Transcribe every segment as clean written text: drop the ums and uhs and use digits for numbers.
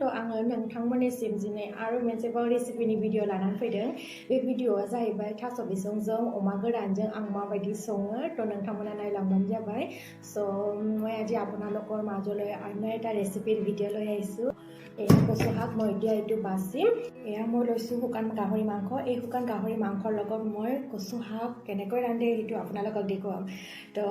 तो आङो नोंथांमोननिसिम दिनै आरो मोनसेबाव रेसिपिनि भिडिअ लानानै फैदों बे भिडिअआ जाहैबाय थास' बिसंजों अमा गोरानजों आं माबायदि सङो तो नोंथांमोना नायलांबानो जाबाय स' মই আজি আপোনালোকৰ মাজলৈ অন্য এটা ৰেচিপিৰ ভিডিঅ' লৈ আহিছোঁ এয়া কচু শাক মই এতিয়া এইটো বাচিম এয়া মই লৈছোঁ শুকান গাহৰি মাংস এই শুকান গাহৰি মাংসৰ লগত মই কচু শাক কেনেকৈ ৰান্ধে সেইটো আপোনালোকক দেখুৱাম তো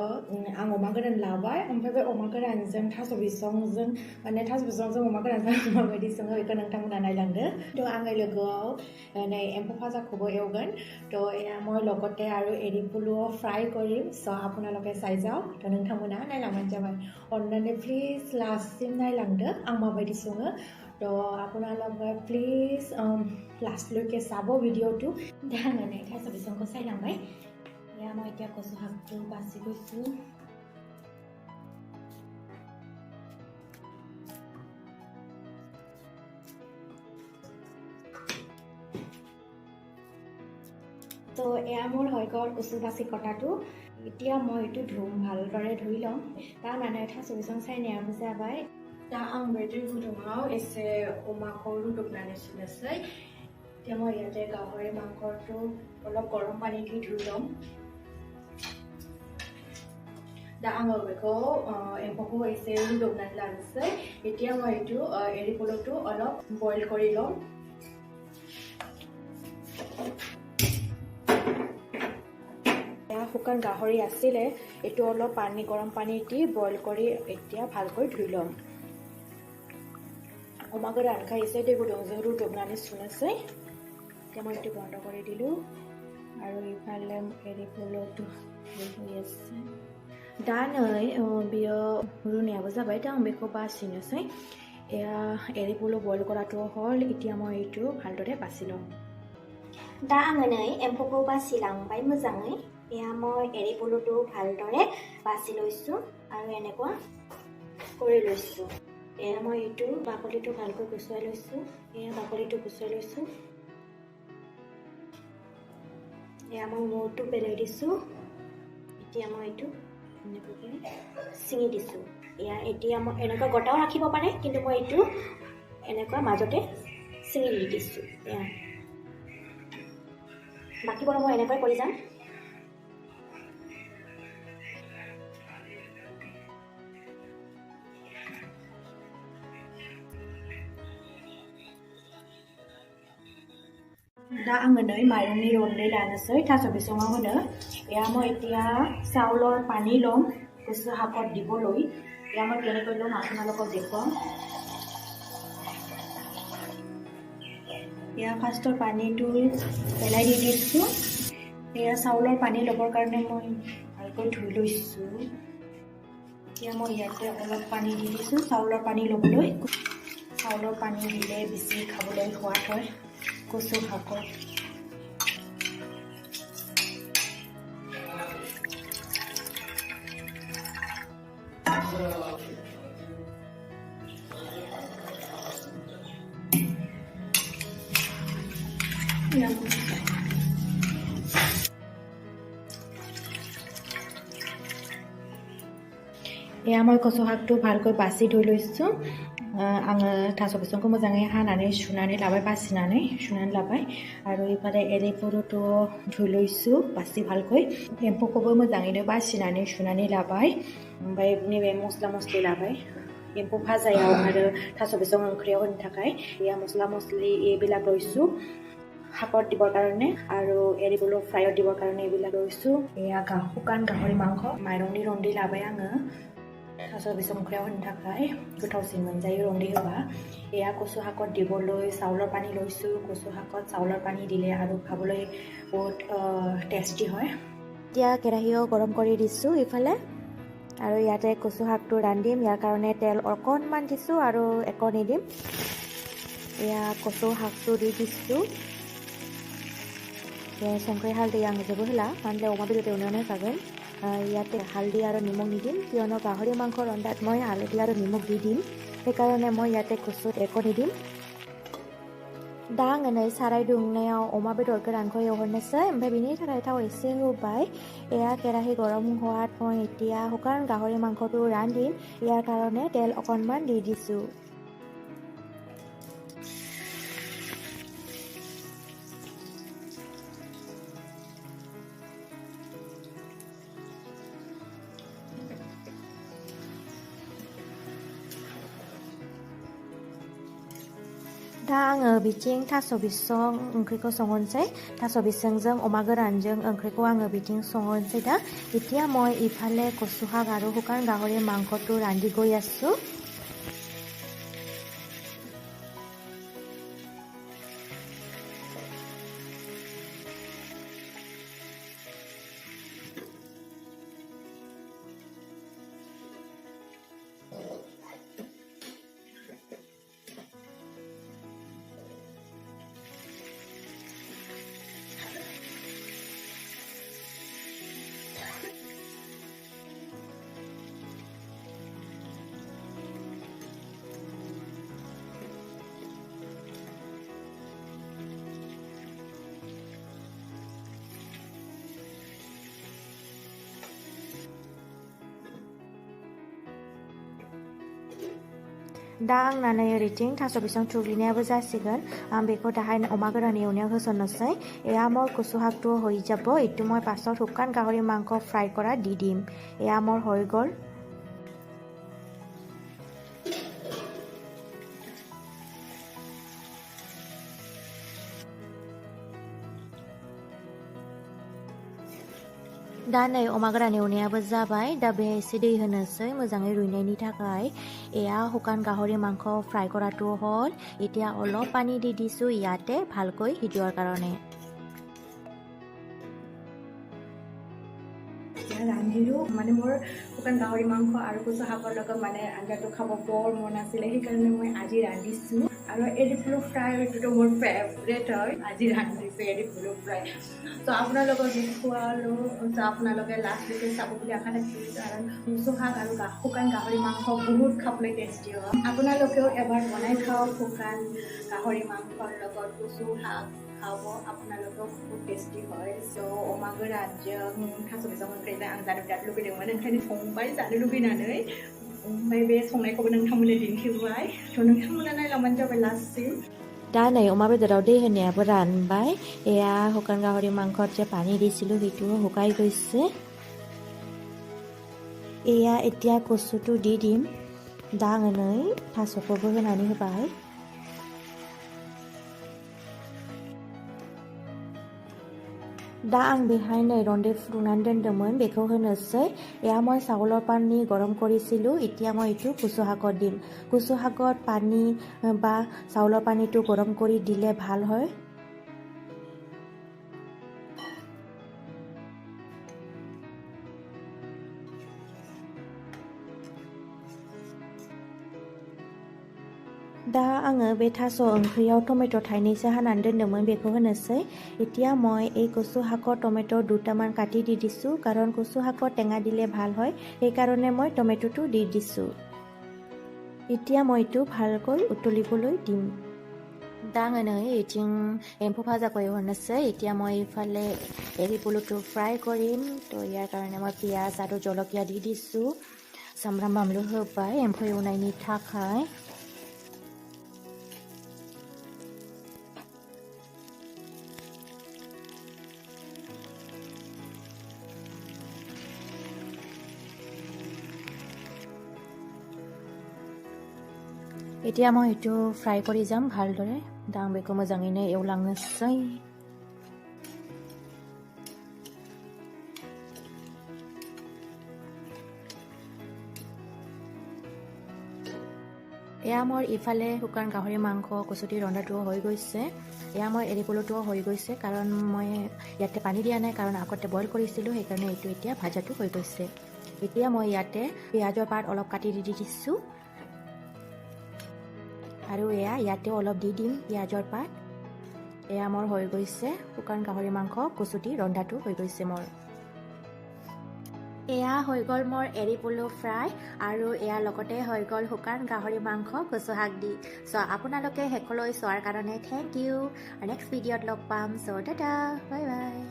आं अमा गोरान लाबाय ओमफ्राय बे अमा गोरानजों थास' बिसंजों माने थास' बिसंजों अमा गोरानजों माबायदि सङो बेखौ नोंथांमोना नायलांदो तो आङो लोगोआव नै एम्फौ भाजाखौबो एवगोन तो एया মই লগতে আৰু এৰি পলুও ফ্ৰাই কৰিম स' আপোনালোকে চাই যাওক তো नोंथांमोना नायलांबानो जाबाय अन्नानै प्लिज लास्टसिम नायलांदो आं माबायदि सङो तो আপোনালোকে प्लिज लास्टলৈকে চাব ভিডিঅ'টো दा आङो नै थास' बिसंखौ চাইलांबाय এয়া মই এতিয়া কচু শাকটো বাছি গৈছোঁ তো এয়া মোৰ হৈ গ'ল কচু বাছি কটাটো এতিয়া মই এইটো ধুম ভালদৰে ধুই ল'ম दा माने थास' बिसं सायनायाबो जाबाय दा आं बे दै गुदुङाव एसे अमाखौ रुदबनानै सुनोसै এতিয়া মই ইয়াতে গাহৰি মাংসটো অলপ গৰম পানী দি ধুই ল'ম दा आङो बेखौ एम्फौखौ एसे रुदबनानै लानोसै এতিয়া মই এইটো এৰি পলুটো অলপ বইল কৰি ল'ম শুকান গাহৰি আছিলে এইটো অলপ পানী গৰম পানী দি বইল কৰি এতিয়া ভালকৈ ধুই ল'ম अमा गोरानखौ एसे दै गुदुंजों रुदबनानै सुनोसै এতিয়া মই এইটো বন্ধ কৰি দিলোঁ আৰু ইফালে এৰি পলুটো হৈ আছে दा नै बियो रुनायाबो जाबाय दा आं बेखौ बासिनोसै एया एरि पलु बइल करातो हल इतिया মই এইটো ভালদৰে বাছি লম दा आङो नै एम्फौखौ बासिलांबाय मोजाङै एया মই एरि पलुটো ভালদৰে বাছি লৈছোঁ আৰু এনেকুৱা কৰি লৈছোঁ এয়া মই এইটো বাকলিটো ভালকৈ গুচাই লৈছোঁ এয়া বাকলিটো গুচাই লৈছোঁ এয়া মই মূৰটো পেলাই দিছোঁ এতিয়া মই এইটো চিঙি দিছোঁ এয়া এতিয়া মই এনেকুৱা গটাও ৰাখিব পাৰে কিন্তু মই এইটো এনেকুৱা মাজতে চিঙি দি দিছোঁ এয়া বাকীবোৰ মই এনেকৈ কৰি যাম दा आङो नै माइरंनि रन्दै लानोसै थास' बिसङाव होनो एया মই এতিয়া চাউলৰ পানী ল'ম কচু শাকত দিবলৈ এয়া মই কেনেকৈ ল'ম আপোনালোকক দেখুৱাম এয়া ফাৰ্ষ্টৰ পানীটো পেলাই দি দিছোঁ এয়া চাউলৰ পানী ল'বৰ কাৰণে মই ভালকৈ ধুই লৈছোঁ এতিয়া মই ইয়াতে অলপ পানী দি দিছোঁ চাউলৰ পানী ল'বলৈ চাউলৰ পানী দিলে বেছি খাবলৈ সোৱাদ হয় কচু শাকৰ এয়া মই কচু শাকটো ভালকৈ বাছি ধুই লৈছোঁ आङो थास' बिसंखौ मोजाङै हानानै सुनानै लाबाय बासिनानै सुनानै लाबाय आरो इफाले एरि पलुটো धुइ লৈছোঁ बासि भालকৈ एम्फौखौबो मोजाङैनो बासिनानै सुनानै लाबाय ओमफ्राय नैबे मस्ला मस्लि लाबाय एम्फौ भाजायाव आरो थास' बिसं ओंख्रियाव होनो थाखाय एया मस्ला मस्लि এইবিলাক লৈছোঁ শাকত দিবৰ কাৰণে আৰু এৰি পলু ফ্ৰাইত দিবৰ কাৰণে এইবিলাক লৈছোঁ এয়া শুকান গাহৰি মাংস মাইৰংनि ৰন্दै लाबाय आङो थास' बिसं ओंख्रियाव होनो थाखाय गोथावसिन मोनजायो रन्दै होबा एया कचु শাকত দিবলৈ চাউলৰ পানী লৈছোঁ কচু শাকত চাউলৰ পানী দিলে আৰু খাবলৈ বহুত টেষ্টি হয় এতিয়া কেৰাহীও গৰম কৰি দিছোঁ ইফালে আৰু ইয়াতে কচু শাকটো ৰান্ধিম ইয়াৰ কাৰণে তেল অকণমান দিছোঁ আৰু একনি দিম এয়া কচু শাকটো দি দিছোঁ संख्रि हालदै आं जेबो होला मानोना अमा बेदर एवनायावनो जागोन ইয়াতে हालदै आरो निमख निदिम कियनो गाहरि मांस रन्धात मैं हालदै आरो निमख दी दिम সেইকাৰণে মই ইয়াতে कचुत एकनि दिम दा आङो नै साराय दुंनायाव अमा बेदर गोरानखौ एवहरनोसै ओमफ्राय बिनि थाखाय थाव एसे होबाय एया केराही गरम होवात मैं এতিয়া শুকান गाहरि मांसটো रान्धिम ইয়াৰ কাৰণে तेल অকণমান দি দিছোঁ दा आङो बिथिं थास' बिसं ओंख्रिखौ संहनसै थास' बिसंजों अमा गोरानजों ओंख्रिखौ आङो बिथिं संहनसै दा এতিয়া মই ইফালে কচু শাক আৰু শুকান গাহৰি মাংসটো ৰান্ধি গৈ আছো दा आंना नै ओरैथिं थास' बिसं थुग्लिनायाबो जासिगोन आं बेखौ दाहाय अमा गोरान एवनायाव होसननोसै এয়া মোৰ কচু শাকটো হৈ যাব এইটো মই পাছত শুকান গাহৰি মাংস ফ্ৰাই কৰা দি দিম এয়া মোৰ হৈ গ'ল दा नै अमा गोरान एवनायाबो जाबाय दा बेहाय एसे दै होनोसै मोजाङै रुइनायनि थाखाय এয়া শুকান গাহৰি মাংস ফ্ৰাই কৰাটো হ'ল এতিয়া অলপ পানী দি দিছো ইয়াতে ভালকৈ সিজোৱাৰ কাৰণে ৰান্ধিলো মানে মোৰ শুকান গাহৰি মাংস আৰু কচু শাকৰ লগত মানে আঞ্জাটো খাব বৰ মন আছিলে সেইকাৰণে মই আজি ৰান্ধিছো আৰু এৰিপলু ফ্ৰাই এইটো মোৰ ফেভৰেট হয় আজি ৰান্ধিছো এৰিপলু ফ্ৰাই তো আপোনালোকক দেখুৱালো তো আপোনালোকে লাষ্টলৈকে চাব বুলি আশা ৰাখিছোঁ কাৰণ কচু শাক আৰু শুকান গাহৰি মাংস বহুত খাবলৈ টেষ্টি হয় আপোনালোকেও এবাৰ বনাই খাওক শুকান গাহৰি মাংসৰ লগত কচু শাক খাব আপোনালোকেও বহুত টেষ্টি হয় स' अमा गोरानजों थास' बिसं ओंख्रिजों आं जानो बिराद लुगैदोंमोन ओंखायनो संबाय जानो लुगैनानै ओमफ्राय बे संनायखौबो नोंथांमोननो दिन्थिबाय थ' नोंथांमोना नायलांबानो जाबाय लास्टसिम दा नै अमा बेदराव दै होनायाबो रानबाय এয়া শুকান গাহৰি মাংসত যে পানী দিছিলোঁ সেইটোও শুকাই গৈছে এয়া এতিয়া কচুটো দি দিম दा आङो नै थास'खौबो होनानै होबाय दा आं बेहाय नै रन्दै फुदुंनानै दोन्दोंमोन बेखौ होनोसै এয়া মই চাউলৰ পানী গৰম কৰিছিলোঁ এতিয়া মই এইটো কচু শাকত দিম কচু শাকত পানী বা চাউলৰ পানীটো গৰম কৰি দিলে ভাল হয় दा आङो बे थास' ओंख्रियाव टमेट' थाइनैसो हानानै दोन्दोंमोन बेखौ होनोसै এতিয়া মই এই কচু শাকত টমেট' দুটামান কাটি দি দিছোঁ কাৰণ কচু শাকত টেঙা দিলে ভাল হয় সেইকাৰণে মই টমেট'টো দি দিছোঁ এতিয়া মই এইটো ভালকৈ উতলিবলৈ দিম दा आङो नै এইथिं एम्फौ भाजाखौ एवहरनोसै এতিয়া মই এইফালে এৰিপলুটো ফ্ৰাই কৰিম তো ইয়াৰ কাৰণে মই পিঁয়াজ আৰু জলকীয়া দি দিছোঁ सामब्राम बानलु होबाय एम्फौ एवनायनि थाखाय এতিয়া মই এইটো ফ্ৰাই কৰি যাম ভালদৰে दा आं बेखौ मोजाङैनो एवलांनोसै এয়া মোৰ ইফালে শুকান গাহৰি মাংস কচুটি ৰন্ধাটো হৈ গৈছে এয়া মই এৰিপলুটোও হৈ গৈছে কাৰণ মই ইয়াতে পানী দিয়া নাই কাৰণ আগতে বইল কৰিছিলোঁ সেইকাৰণে এইটো এতিয়া ভাজাটো হৈ গৈছে এতিয়া মই ইয়াতে পিঁয়াজৰ পাত অলপ কাটি দি দিছোঁ আৰু এয়া ইয়াতেও অলপ দি দিম পিঁয়াজৰ পাত এয়া মোৰ হৈ গৈছে শুকান গাহৰি মাংস কচুটি ৰন্ধাটো হৈ গৈছে মোৰ এয়া হৈ গ'ল মোৰ এৰিপলু ফ্ৰাই আৰু এয়া লগতে হৈ গ'ল শুকান গাহৰি মাংস কচু শাক দি চ' আপোনালোকে শেষলৈ চোৱাৰ কাৰণে থেংক ইউ নেক্সট ভিডিঅ'ত লগ পাম চ' টাটা বাই বাই